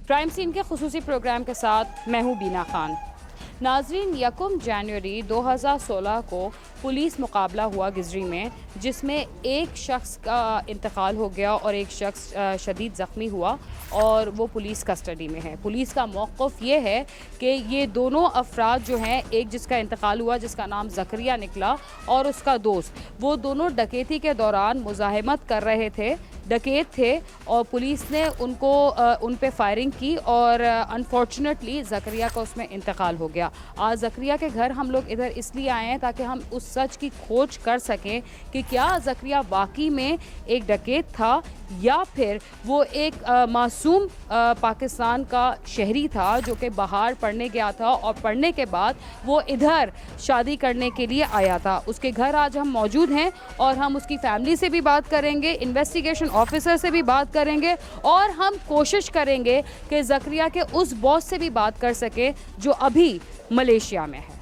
Crime scene के खुसूसी programme के साथ मैं हूँ बीना खान। नाजरीन, 1 जनवरी 2016 को पुलिस मुकाबला हुआ गिजरी में, जिसमें एक शख्स का इंतकाल हो गया और एक शख्स शदीद ज़ख्मी हुआ और वो पुलिस कस्टडी में है। पुलिस का मौक़िफ़ ये है कि ये दोनों अफराद जो हैं, एक जिसका इंतकाल हुआ जिसका नाम ज़करिया निकला और उसका दोस्त, वो दोनों डकैती के दौरान मुज़ाहिमत कर रहे थे, डकैत थे और पुलिस ने उन पे फायरिंग की और अनफॉर्चुनेटली ज़करिया का उसमें इंतकाल हो गया। आज ज़करिया के घर हम लोग इधर इसलिए आए हैं ताकि हम उस सच की खोज कर सकें कि क्या ज़करिया वाकई में एक डकैत था या फिर वो एक मासूम पाकिस्तान का शहरी था जो कि बाहर पढ़ने गया था और पढ़ने के बाद वो इधर शादी करने के लिए आया था। उसके घर आज हम मौजूद हैं और हम उसकी फैमिली से भी बात करेंगे, इन्वेस्टिगेशन ऑफिसर से भी बात करेंगे और हम कोशिश करेंगे कि ज़करिया के उस बॉस से भी बात कर सके जो अभी मलेशिया में है।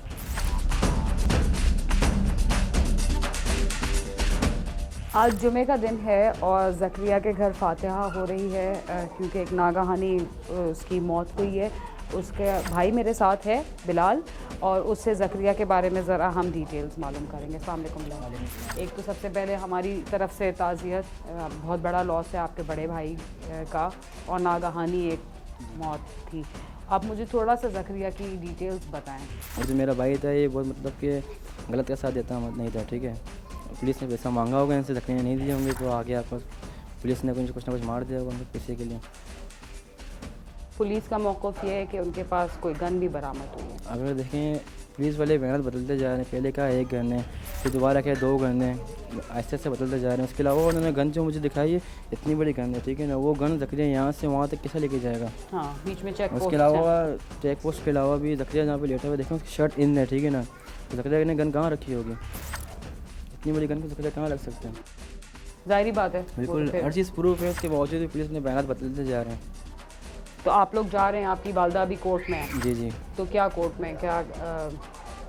आज जुमे का दिन है और ज़करिया के घर फातिहा हो रही है क्योंकि एक नागहानी उसकी मौत हुई है। उसके भाई मेरे साथ है बिलाल और उससे ज़करिया के बारे में ज़रा हम डिटेल्स मालूम करेंगे। अस्सलाम वालेकुम बिलाल। एक तो सबसे पहले हमारी तरफ से ताज़ियत, बहुत बड़ा लॉस है आपके बड़े भाई का और नागहानी एक मौत थी। आप मुझे थोड़ा सा ज़करिया की डिटेल्स बताएं। और जो मेरा भाई था ये बहुत मतलब कि गलत का साथ देता नहीं था, ठीक है। पुलिस ने पैसा मांगा होगा इनसे, ज़करिया नहीं दिए होंगे तो आगे आपको पुलिस ने कुछ ना कुछ मार दिया होगा उनको पैसे के लिए। पुलिस का मौक़िफ़ ये है कि उनके पास कोई गन भी बरामद हुई है। अगर देखें पुलिस वाले मेहनत बदलते जा रहे हैं, पहले कहा एक गन है, फिर दोबारा क्या 2 गन है, ऐसे ऐसे बदलते जा रहे हैं। उसके अलावा उन्होंने गन जो मुझे दिखाई है इतनी बड़ी गन है, ठीक है ना। वो गन ज़करिया यहाँ से वहाँ तक कैसे लेके जाएगा? हाँ, बीच में चेक पोस्ट। उसके अलावा चेक पोस्ट के अलावा भी ज़करिया जहाँ पे लेटा हुआ देखें उसकी शर्ट इन है, ठीक है ना। तो ज़करिया ने गन कहाँ रखी होगी? इतनी बड़ी गन को ज़करिया कहाँ रख सकते हैं? ज़ाहिरी बात है, बिल्कुल हर चीज़ प्रूफ है। उसके बावजूद भी पुलिस ने बयान बदलते जा रहे हैं। तो आप लोग जा रहे हैं, आपकी वालदा अभी कोर्ट में है? जी जी। तो क्या कोर्ट में क्या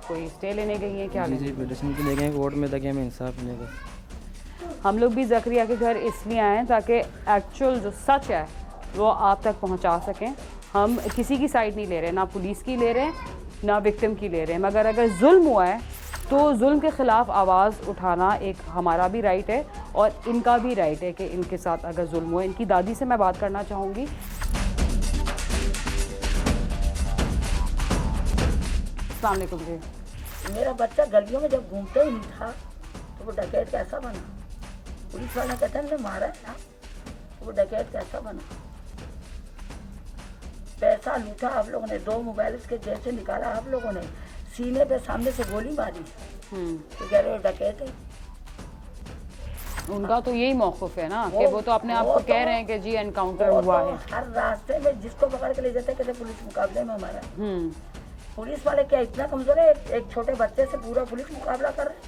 कोई स्टे लेने गई है क्या? जी पिटिशन के ले गए कोर्ट में ताकि हमें इंसाफ मिलेगा। हम लोग भी ज़करिया के घर इसलिए आए हैं ताकि एक्चुअल जो सच है वो आप तक पहुंचा सकें। हम किसी की साइड नहीं ले रहे, ना पुलिस की ले रहे हैं ना विक्टिम की ले रहे हैं, मगर अगर जुल्म हुआ है तो जुल्म के ख़िलाफ़ आवाज़ उठाना एक हमारा भी राइट है और इनका भी राइट है कि इनके साथ अगर जुल्म हुआ। इनकी दादी से मैं बात करना चाहूँगी। अस्सलाम वालेकुम जी। मेरा बच्चा गलियों में जब घूमता ही नहीं था तो वो डकैत कैसा बना? पुलिस वाले कहते हैं मारा है ना, तो वो डकैत कैसा बना? पैसा लूटा आप लोगों ने, 2 मोबाइल के जेब से निकाला आप लोगों ने, सीने पे सामने से गोली मारी, तो कह रहे हो डकैत है। उनका तो यही मौक़िफ़ है ना कि वो तो अपने आप को कह रहे हैं कि जी एनकाउंटर हुआ है। हर रास्ते में जिसको पकड़ के ले जाते कहते पुलिस मुकाबले में हमारा। पुलिस वाले क्या इतना कमजोर है? एक छोटे बच्चे से पूरा पुलिस मुकाबला कर रहे हैं।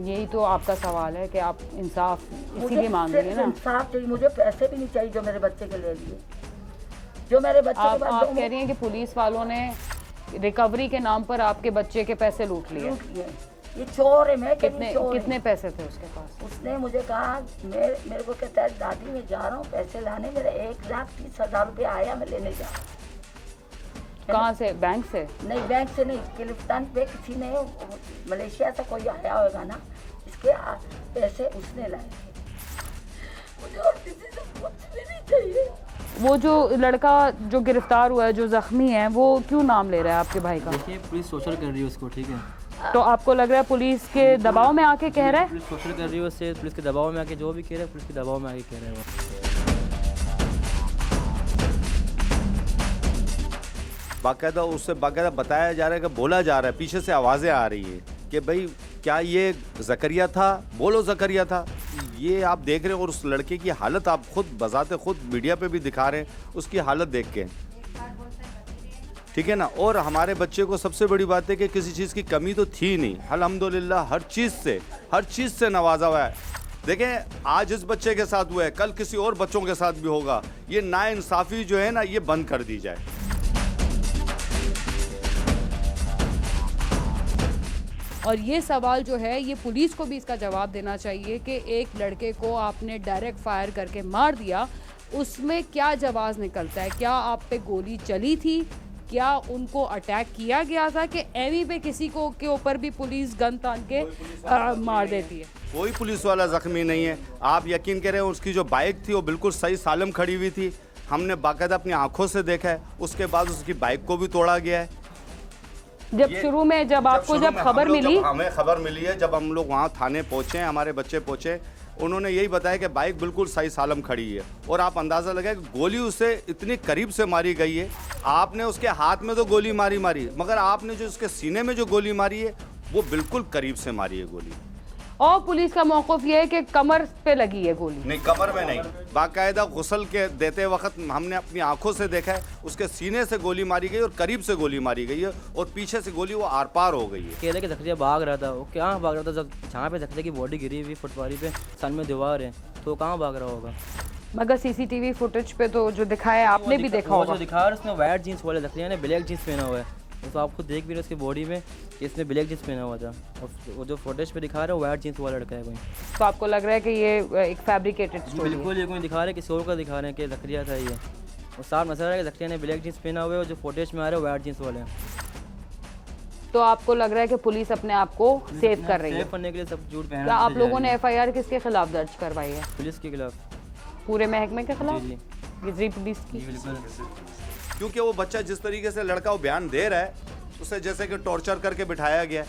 यही तो आपका सवाल है कि आप इंसाफ इसीलिए मांग रहे हैं ना? इंसाफ चाहिए मुझे, पैसे भी नहीं चाहिए जो मेरे बच्चे के ले लिए, जो मेरे बच्चे आप के पास। आप कह रही हैं कि पुलिस वालों ने रिकवरी के नाम पर आपके बच्चे के पैसे लूट लिए? ये चोर है। मैं कितने पैसे थे उसके पास? उसने मुझे कहा मेरे को कहता है दादी मैं जा रहा हूँ पैसे लाने, मेरे 1,30,000 रुपये आया, मैं लेने जा रहा हूँ। कहाँ से? बैंक से? नहीं, बैंक से नहीं, क्लिफ्टन पे किसी ने, मलेशिया से कोई आया होगा ना, इसके पैसे उसने लाए थे। मुझे और किसी से कुछ भी नहीं चाहिए। वो जो लड़का जो गिरफ्तार हुआ है, जो जख्मी है, वो क्यों नाम ले रहा है आपके भाई का? देखिए पुलिस सोशल कर रही है उसको, ठीक है। तो आपको लग रहा है पुलिस के दबाव में आके कह रहा है? पुलिस सोशल कर रही है उससे, पुलिस के दबाव में आके जो भी कह रहा है पुलिस के दबाव में आके कह रहा है वो। बाकायदा उससे बाकायदा बताया जा रहा है कि बोला जा रहा है, पीछे से आवाज़ें आ रही है कि भाई क्या ये ज़करिया था? बोलो ज़करिया था। ये आप देख रहे हैं और उस लड़के की हालत आप खुद बजाते खुद मीडिया पे भी दिखा रहे हैं उसकी हालत देख के, ठीक है ना। और हमारे बच्चे को सबसे बड़ी बात है कि किसी चीज़ की कमी तो थी नहीं, अल्हम्दुलिल्लाह हर चीज़ से नवाजा हुआ है। देखें आज इस बच्चे के साथ हुआ है, कल किसी और बच्चों के साथ भी होगा। ये नाइंसाफ़ी जो है ना, ये बंद कर दी जाए। और ये सवाल जो है ये पुलिस को भी इसका जवाब देना चाहिए कि एक लड़के को आपने डायरेक्ट फायर करके मार दिया उसमें क्या जवाब निकलता है? क्या आप पे गोली चली थी? क्या उनको अटैक किया गया था कि एवी पे किसी को के ऊपर भी पुलिस गन तान के मार देती है? कोई पुलिस वाला जख्मी नहीं है। आप यकीन करें, उसकी जो बाइक थी वो बिल्कुल सही सालम खड़ी हुई थी। हमने बाकायदा अपनी आंखों से देखा है। उसके बाद उसकी बाइक को भी तोड़ा गया है। जब शुरू में जब खबर मिली, हमें खबर मिली है, जब हम लोग वहाँ थाने पहुँचे, हमारे बच्चे पहुँचे, उन्होंने यही बताया कि बाइक बिल्कुल सही सालम खड़ी है। और आप अंदाज़ा लगाए कि गोली उसे इतनी करीब से मारी गई है। आपने उसके हाथ में तो गोली मारी मगर आपने जो उसके सीने में जो गोली मारी है वो बिल्कुल करीब से मारी है गोली। और पुलिस का मौक़िफ़ ये है कि कमर पे लगी है गोली। नहीं, कमर में नहीं, बाकायदा गुस्ल के देते वक्त हमने अपनी आंखों से देखा है, उसके सीने से गोली मारी गई और करीब से गोली मारी गई है और पीछे से गोली वो आर पार हो गई है। केले के जखरिया भाग रहा था, वो क्या भाग रहा था? जब जहाँ पे जखरिया की बॉडी गिरी हुई फुटपारी पे, सन में दीवार है, तो कहाँ भाग रहा होगा? मगर सीसीटीवी फुटेज पे तो जो दिखाया आपने भी देखा होगा। जो दिखा रहा है उसने वाइट जीन्स वाले जखरिया ने ब्लैक जीन्स पहना हुआ है, तो आप खुद देख भी रहे उसकी बॉडी में कि इसने ब्लैक जीन्स पहना हुआ था। और वो जो फुटेज पे दिखा रहा है वाइट जीन्स वाला लड़का है कोई। तो आपको लग रहा है कि ये एक फैब्रिकेटेड स्टोरी है? बिल्कुल, ये कोई दिखा रहा है, किसी और का दिखा रहे हैं कि जखरिया था ये। और साफ नजर आ रहा है कि जखरिया ने ब्लैक जीन्स पहना हुआ है और जो फुटेज में आ रहे हैं वाइट जीन्स वाले हैं। तो आपको लग रहा है कि पुलिस अपने आप को सेव कर रही है? सेव करने के लिए सब झूठ पहना। क्या आप लोगों ने एफआईआर किसके खिलाफ दर्ज करवाई है? पुलिस के खिलाफ, पूरे महकमे के खिलाफ? जी गिजरी पुलिस की? क्योंकि वो बच्चा जिस तरीके से लड़का वो बयान दे रहा है, उसे जैसे कि टॉर्चर करके बिठाया गया।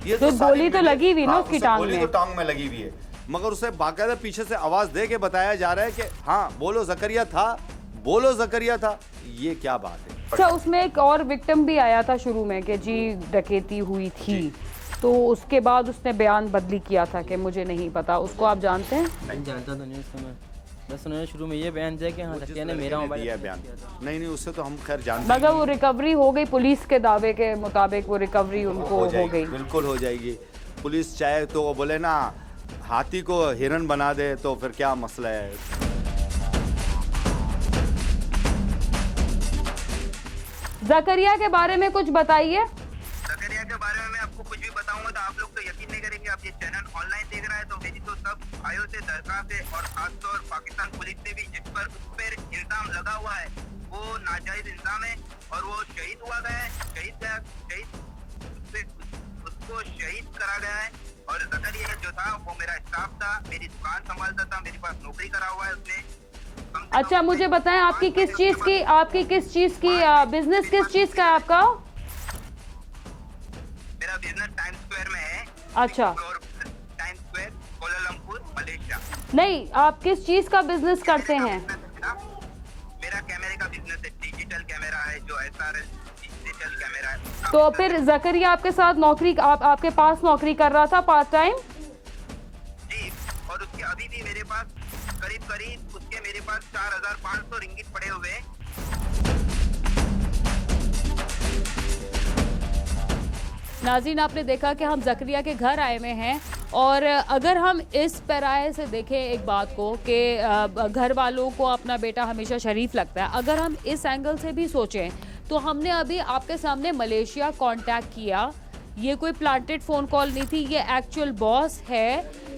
ये तो गोली तो लगी हुई ना हाँ, उसकी टांग गोली में? तो टांग में लगी हुई है, मगर उसे बाकायदा पीछे से आवाज दे के बताया जा रहा है कि हाँ बोलो जकरिया था, बोलो जकरिया था। ये क्या बात है? अच्छा, उसमें एक और विक्टिम भी आया था शुरू में कि जी डकैती हुई थी, तो उसके बाद उसने बयान बदली किया था कि मुझे नहीं पता। उसको आप जानते हैं? नहीं जानता तो नहीं उसको मैं, बस उन्होंने शुरू में ये बयान दिया कि हाँ जखरिया ने मेरा मोबाइल दिया बयान। नहीं, उससे तो हम खैर जानते मगर वो रिकवरी हो गई, पुलिस के दावे के मुताबिक वो रिकवरी उनको हो गई। बिल्कुल हो जाएगी। पुलिस चाहे तो वो बोले ना हाथी को हिरन बना दे, तो फिर क्या मसला है। जकरिया के बारे में कुछ बताइए। जकरिया के बारे में मैं आपको कुछ भी बताऊंगा तो आप लोग तो यकीन नहीं करेंगे। आप ये चैनल ऑनलाइन देख रहा है तो मेरी तो सब भाइयों से दरखास्त है, और खासतौर पाकिस्तान पुलिस से भी, जिस पर उस पर इल्जाम लगा हुआ है वो नाजायज इल्जाम है और वो शहीद हुआ गया है, उसको शहीद करा गया है। और जकरिया जो था वो मेरा स्टाफ था, मेरी दुकान संभालता था, मेरे पास नौकरी करा हुआ है उसने। अच्छा, मुझे बताएं आपकी किस चीज की बिजनेस किस चीज का है आपका? मेरा बिजनेस टाइम स्क्वायर में है। अच्छा, टाइम स्क्वायर, कोलालमपुर, मलेशिया। नहीं, आप किस चीज का बिजनेस करते हैं? मेरा कैमरे का बिजनेस है, डिजिटल कैमरा है, जो SRS डिजिटल कैमरा है। तो फिर जकरिया आपके साथ नौकरी, आपके पास नौकरी कर रहा था पार्ट टाइम? जी, और उसके अभी भी मेरे पास करीब उसके मेरे पास 4500 रिंगिट पड़े हुए हैं। नाज़रीन, आपने देखा कि हम जकरिया के घर आए हुए हैं, और अगर हम इस पैराए से देखें एक बात को कि घर वालों को अपना बेटा हमेशा शरीफ लगता है, अगर हम इस एंगल से भी सोचें तो हमने अभी आपके सामने मलेशिया कांटेक्ट किया। ये कोई प्लांटेड फ़ोन कॉल नहीं थी, ये एक्चुअल बॉस है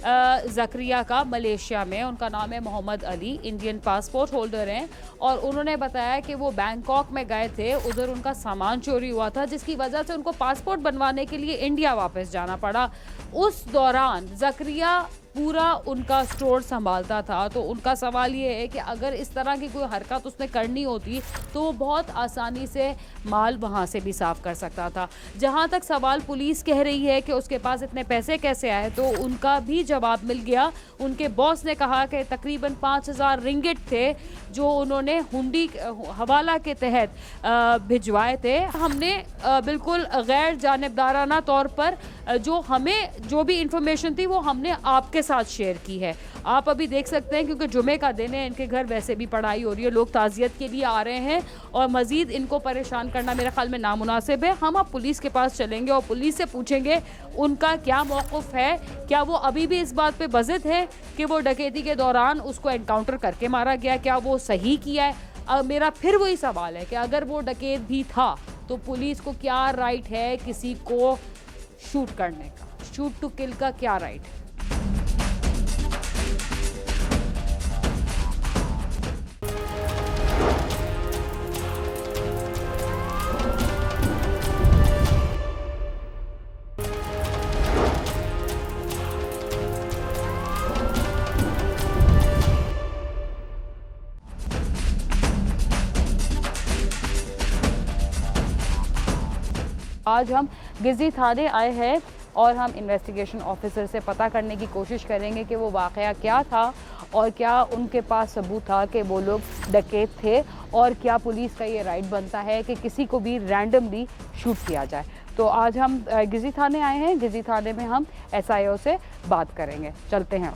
जकरिया का मलेशिया में। उनका नाम है Mohammad Ali, Indian passport holder हैं, और उन्होंने बताया कि वो बैंकॉक में गए थे, उधर उनका सामान चोरी हुआ था, जिसकी वजह से उनको पासपोर्ट बनवाने के लिए इंडिया वापस जाना पड़ा। उस दौरान जकरिया पूरा उनका स्टोर संभालता था। तो उनका सवाल ये है कि अगर इस तरह की कोई हरकत उसने करनी होती तो वो बहुत आसानी से माल वहाँ से भी साफ़ कर सकता था। जहाँ तक सवाल पुलिस कह रही है कि उसके पास इतने पैसे कैसे आए, तो उनका भी जवाब मिल गया। उनके बॉस ने कहा कि तकरीबन 5000 रिंगिट थे जो उन्होंने हुंडी हवाला के तहत भिजवाए थे। हमने बिल्कुल गैर जानिबदाराना तौर पर जो भी इंफॉर्मेशन थी वो हमने आपके साथ शेयर की है। आप अभी देख सकते हैं क्योंकि जुमे का दिन है, इनके घर वैसे भी पढ़ाई हो रही है, लोग ताज़ियत के लिए आ रहे हैं, और मज़ीद इनको परेशान करना मेरे ख्याल में नामुनासिब है। हम अब पुलिस के पास चलेंगे और पुलिस से पूछेंगे उनका क्या मौक़िफ़ है, क्या वो अभी भी इस बात पे बज़िद है कि वो डकैती के दौरान उसको एनकाउंटर करके मारा गया, क्या वो सही किया है। मेरा फिर वही सवाल है कि अगर वो डकैत भी था तो पुलिस को क्या राइट है किसी को शूट करने का, शूट टू किल का क्या राइट है। आज हम गिजरी थाने आए हैं और हम इन्वेस्टिगेशन ऑफिसर से पता करने की कोशिश करेंगे कि वो वाक़या क्या था और क्या उनके पास सबूत था कि वो लोग डकैत थे और क्या पुलिस का ये राइट बनता है कि किसी को भी रैंडमली शूट किया जाए। तो आज हम गिजरी थाने आए हैं। गिजरी थाने में हम SIO से बात करेंगे। चलते हैं।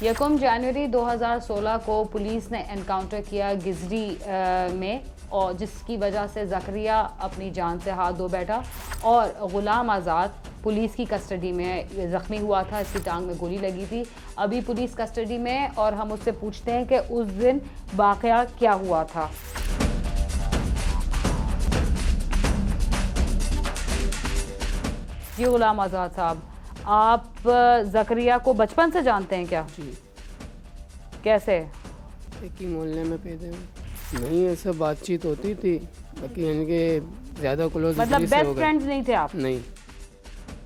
1 जनवरी 2016 को पुलिस ने एनकाउंटर किया गिजरी में और जिसकी वजह से ज़करिया अपनी जान से हाथ धो बैठा और ग़ुलाम आज़ाद पुलिस की कस्टडी में ज़ख्मी हुआ था। इसकी टांग में गोली लगी थी। अभी पुलिस कस्टडी में और हम उससे पूछते हैं कि उस दिन वाक़या क्या हुआ था। जी ग़ुलाम आज़ाद साहब, आप ज़करिया को बचपन से जानते हैं क्या? जी, कैसे? एक ही मोहल्ले में पैदा हुए। नहीं, ऐसा बातचीत होती थी, बाकी इनके ज़्यादा क्लोज मतलब बेस्ट फ्रेंड्स नहीं थे आप? नहीं,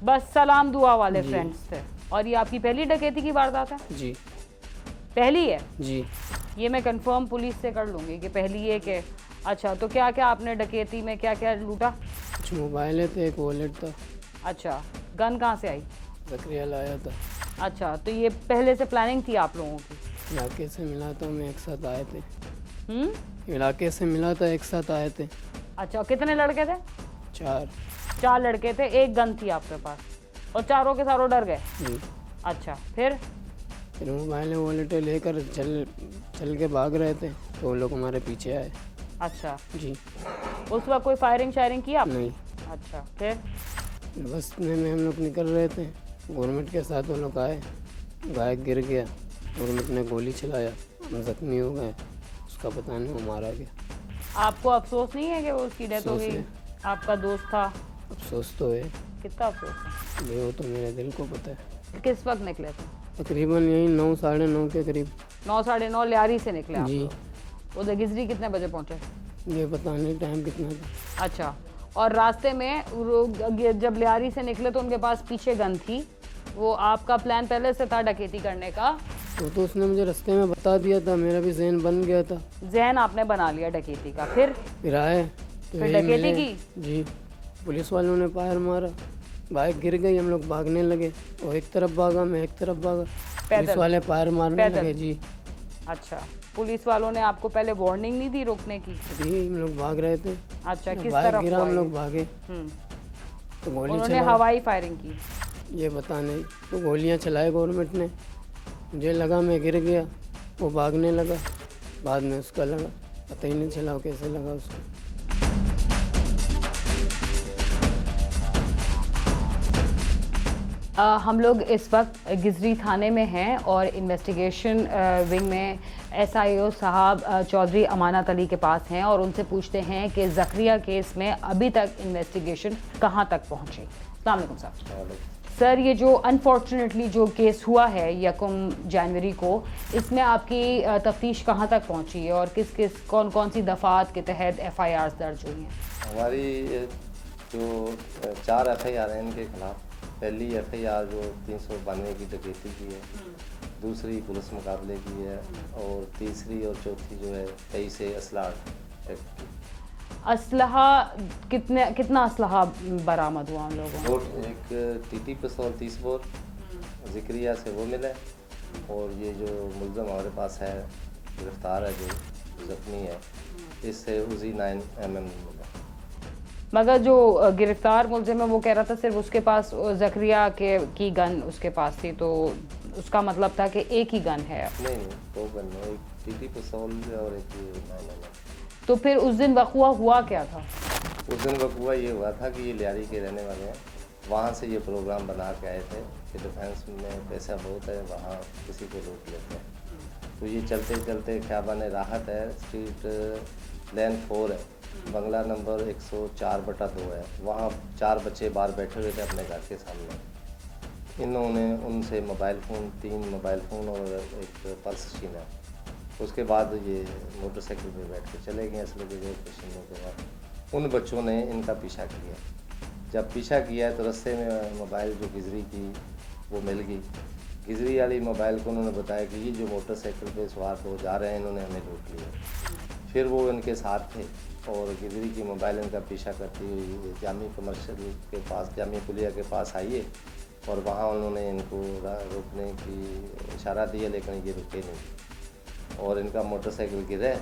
बस सलाम दुआ वाले जी। फ्रेंड्स थे। और ये आपकी पहली डकैती की वारदात है? जी पहली है? जी ये मैं कंफर्म पुलिस से कर लूँगी कि पहली है कि अच्छा। तो क्या क्या आपने डकैती में क्या क्या लूटा? कुछ मोबाइल थे, एक वॉलेट था। अच्छा, गन कहाँ से आई? ज़करिया लाया था, अच्छा, तो ये पहले से प्लानिंग थी आप लोगों की? इलाके से मिला था, मैं एक साथ आए थे। हम्म। इलाके से मिला था, एक साथ आए थे। अच्छा, कितने लड़के थे? 4 लड़के थे, एक गन थी आपके पास और चारों के चारों डर गए? जी। अच्छा, फिर? फिर मोबाइल वॉलेट लेकर चल के भाग रहे थे तो वो लोग हमारे पीछे आए। अच्छा, जी। उस वक्त कोई फायरिंग शायरिंग की आप? नहीं, अच्छा, फिर? बस में हम लोग निकल रहे थे, गवर्नमेंट के साथ वो लोग आए, बाइक गिर गया, गवर्नमेंट ने गोली चलाया, हम जख्मी हो गए। उसका पता नहीं, वो मारा गया। आपको अफसोस नहीं है कि वो उसकी डेथ हो अफसोस गई? है। आपका दोस्त था। अफसोस तो है, कितना अफसोस है? ये वो तो मेरे दिल को पता है। किस वक्त निकले थे? तकरीबन यही 9 साढ़े 9 के करीब। 9 साढ़े 9 लियारी से निकले आप जी। लोग? उधर गिजरी कितने बजे पहुंचे? ये पता नहीं टाइम कितना था। अच्छा, और रास्ते में जब लियारी से निकले तो उनके पास पीछे गन थी। वो आपका प्लान पहले से था डकैती करने का? तो उसने मुझे रास्ते में बता दिया था, मेरा भी जहन बन गया था। जहन आपने बना लिया डकैती का। फिर आए तो फिर यही डकैती मिले। की? जी। पुलिस वालों ने फायर मारा, बाइक गिर गई, हम लोग भागने लगे। वो एक तरफ भागा, मैं एक तरफ भागा, पुलिस वाले फायर मारने पैदल? लगे। जी। अच्छा, पुलिस वालों ने आपको पहले वार्निंग नहीं दी रोकने की? अभी हम लोग भाग रहे थे, अच्छा, किस बाइक तरफ गिरा, हुआ हम ये? लोग भागे हम्म। तो गोली उन्होंने चला। हवाई फायरिंग की? ये पता नहीं, तो गोलियां चलाई गवर्नमेंट ने। मुझे लगा मैं गिर गया, वो भागने लगा, बाद में उसका लगा, पता ही नहीं चला वो कैसे लगा उसको। हम लोग इस वक्त गिजरी थाने में हैं और इन्वेस्टिगेशन विंग में SIO साहब चौधरी अमानत अली के पास हैं और उनसे पूछते हैं कि ज़करिया केस में अभी तक इन्वेस्टिगेशन कहां तक पहुंची। अस्सलाम वालेकुम साहब। सर, ये जो अनफॉर्चुनेटली जो केस हुआ है 1 जनवरी को, इसमें आपकी तफ्तीश कहां तक पहुंची है और किस कौन कौन सी दफ़ात के तहत FIRs दर्ज हुई हैं? हमारी जो 4 FIR हैं इनके खिलाफ। पहली FIR जो 392 की डकैती की है, दूसरी पुलिस मुकाबले की है और तीसरी और चौथी जो है 23 असलाह एक्ट की। असलहा कितना असलहा बरामद हुआ उन लोगों को? एक TT पिस्तौल 30 बोर ज़करिया से वो मिला और ये जो मुलज़म हमारे पास है, गिरफ्तार है, जो ज़ख्मी है, इससे उजी 9mm मिला। मगर जो गिरफ्तार मुलजिम है वो कह रहा था सिर्फ उसके पास ज़करिया की गन उसके पास थी, तो उसका मतलब था कि एक ही गन है? नहीं, 2 गन है, एक TT पिस्तौल और एक 9mm। तो फिर उस दिन वक़ुआ हुआ क्या था? उस दिन वक़ुआ ये हुआ था कि ये लियारी के रहने वाले हैं, वहाँ से ये प्रोग्राम बना के आए थे कि डिफेंस में पैसा बहुत है, वहाँ किसी को लूट लेते हैं। तो ये चलते चलते ख्याबान राहत है, स्ट्रीट लेन 4 है, बंगला नंबर 104/2 है, वहाँ 4 बच्चे बाहर बैठे हुए थे अपने घर के सामने। इन्होंने उनसे मोबाइल फ़ोन, 3 मोबाइल फ़ोन और एक पर्स छीना। उसके बाद ये मोटरसाइकिल पे बैठ के चले गए। असले के छीनने के बाद उन बच्चों ने इनका पीछा किया। जब पीछा किया तो रास्ते में मोबाइल जो गिजरी की वो मिल गई। गिजरी वाली मोबाइल को उन्होंने बताया कि ये जो मोटरसाइकिल पे सवार हो जा रहे हैं, इन्होंने हमें लूट लिया। फिर वो इनके साथ थे और गिदरी की मोबाइल इनका पीछा करती हुई जामी कमर्शियल के पास, जामी पुलिया के पास आई है और वहाँ उन्होंने इनको रोकने की इशारा दिया, लेकिन ये रुके नहीं और इनका मोटरसाइकिल गिरे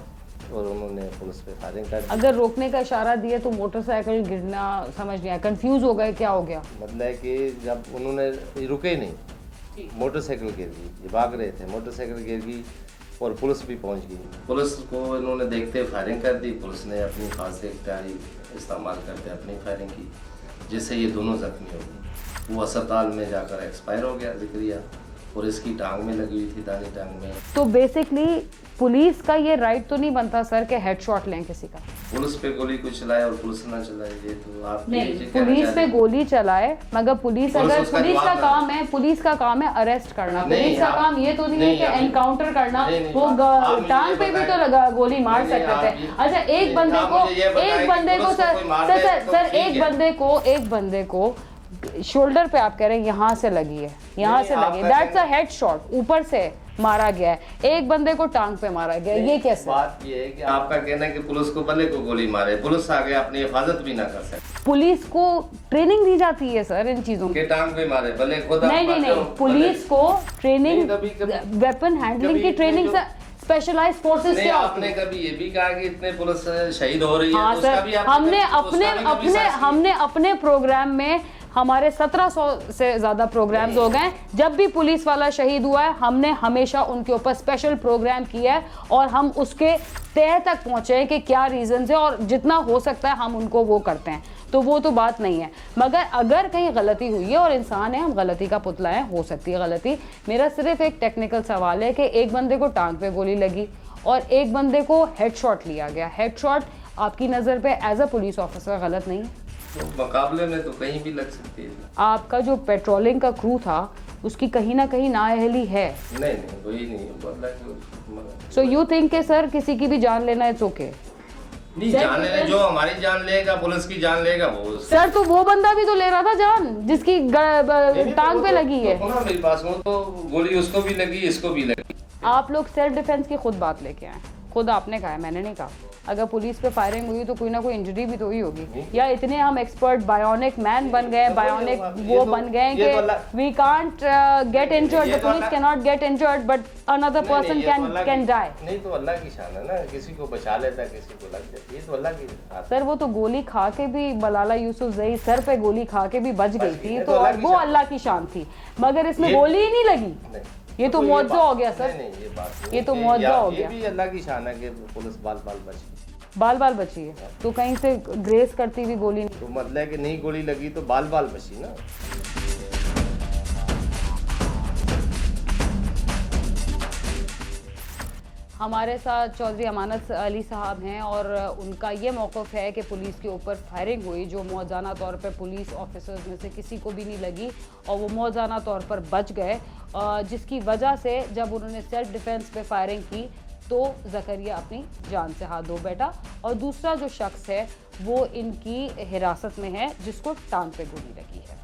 और उन्होंने पुलिस पे फायरिंग कर दी। अगर रोकने का इशारा दिया तो मोटरसाइकिल गिरना समझ नहीं आया, कंफ्यूज हो गए, क्या हो गया? मतलब कि जब उन्होंने रुके नहीं, मोटरसाइकिल गिर गई, ये भाग रहे थे, मोटरसाइकिल गिर गई और पुलिस भी पहुंच गई। पुलिस को इन्होंने देखते फायरिंग कर दी, पुलिस ने अपनी फांसी इख्तियारी इस्तेमाल करते अपनी फायरिंग की, जिससे ये दोनों जख्मी हो गए। वो अस्पताल में जाकर एक्सपायर हो गया ज़िक्रिया और इसकी टांग में लगी हुई थी, दानी टांग में। तो बेसिकली पुलिस का ये राइट तो नहीं बनता सर कि हेडशॉट लें किसी का? पुलिस पे गोली कोई चलाए और पुलिस ना चलाए, ये तो आप नहीं, पुलिस पे गोली चलाए मगर पुलिस अगर पुलिस का काम है, पुलिस का काम है अरेस्ट करना, पुलिस का काम ये तो नहीं है कि एनकाउंटर करना। वो टांग पे भी तो लगा गोली मार सकते थे। अच्छा, एक बंदे को सर एक बंदे को शोल्डर पे आप कह रहे हैं यहाँ से लगी है, यहाँ से लगी, दैट्स अ हेडशॉट, ऊपर से मारा गया है। एक बंदे को टांग पे मारा गया, ये कैसे? बात ये है कि आपका कहना है कि पुलिस को भले को गोली मारे, पुलिस आगे अपनी हिफाजत भी ना कर सके। पुलिस को ट्रेनिंग दी जाती है सर इन चीजों के टांग पे मारे भले खुद नहीं, पुलिस को ट्रेनिंग, वेपन हैंडलिंग की ट्रेनिंग से स्पेशलाइज्ड फोर्सेस से आपने कभी ये भी कहा कि इतने पुलिस शहीद हो रही है? हाँ सर, हमने अपने प्रोग्राम में हमारे 1700 से ज़्यादा प्रोग्राम्स हो गए। जब भी पुलिस वाला शहीद हुआ है हमने हमेशा उनके ऊपर स्पेशल प्रोग्राम किया है और हम उसके तह तक पहुँचे हैं कि क्या रीज़न है और जितना हो सकता है हम उनको वो करते हैं। तो वो तो बात नहीं है, मगर अगर कहीं गलती हुई है और इंसान है, हम गलती का पुतला है, हो सकती है गलती। मेरा सिर्फ एक टेक्निकल सवाल है कि एक बंदे को टांग पे गोली लगी और एक बंदे को हेडशॉट लिया गया। हेडशॉट आपकी नज़र पे एज अ पुलिस ऑफिसर गलत नहीं है? तो मुकाबले में तो कहीं भी लग सकती है। आपका जो पेट्रोलिंग का क्रू था उसकी कहीं ना कहीं नाअहली है। नहीं वही नहीं। सो यू थिंक के सर किसी की भी जान लेना इट्स ओके? नहीं, जान लेना, जो हमारी जान लेगा पुलिस की जान लेगा वो। सर तो वो बंदा भी तो ले रहा था जान जिसकी टांग पे लगी है। तो मेरे पास वो तो गोली उसको भी लगी, इसको भी लगी। आप लोग सेल्फ डिफेंस की खुद बात लेके आए, खुद आपने कहा है, मैंने नहीं कहा। अगर पुलिस पे फायरिंग हुई तो कोई ना कोई इंजरी भी तो हुई होगी। या इतने हम एक्सपर्ट बायोनिक मैन बन गए, बायोनिक वो बन गए कि we can't get injured, the police can not get injured but another person can die. नहीं तो अल्लाह की शान है ना, किसी को बचा लेता, किसी को लग जाती है, तो अल्लाह की। सर वो तो गोली खा के भी मलाला यूसुफजई सर पे गोली खा के भी बच गई थी, तो वो अल्लाह की शान थी, मगर इसमें गोली ही नहीं लगी। ये तो मुआवजा हो गया सर। नहीं, ये तो मुआवजा हो गया। ये भी अल्लाह की शान है कि पुलिस बाल बची है। तो कहीं से ग्रेस करती हुई गोली नहीं, तो मतलब कि नहीं गोली लगी तो बाल बची ना। हमारे साथ चौधरी अमानत अली साहब हैं और उनका ये मौक़िफ़ है कि पुलिस के ऊपर फायरिंग हुई जो मौज़ाना तौर पर पुलिस ऑफिसर्स में से किसी को भी नहीं लगी और वो मौज़ाना तौर पर बच गए, जिसकी वजह से जब उन्होंने सेल्फ डिफेंस पे फायरिंग की तो ज़करिया अपनी जान से हाथ धो बैठा और दूसरा जो शख्स है वो इनकी हिरासत में है जिसको टांग पे गोली लगी है।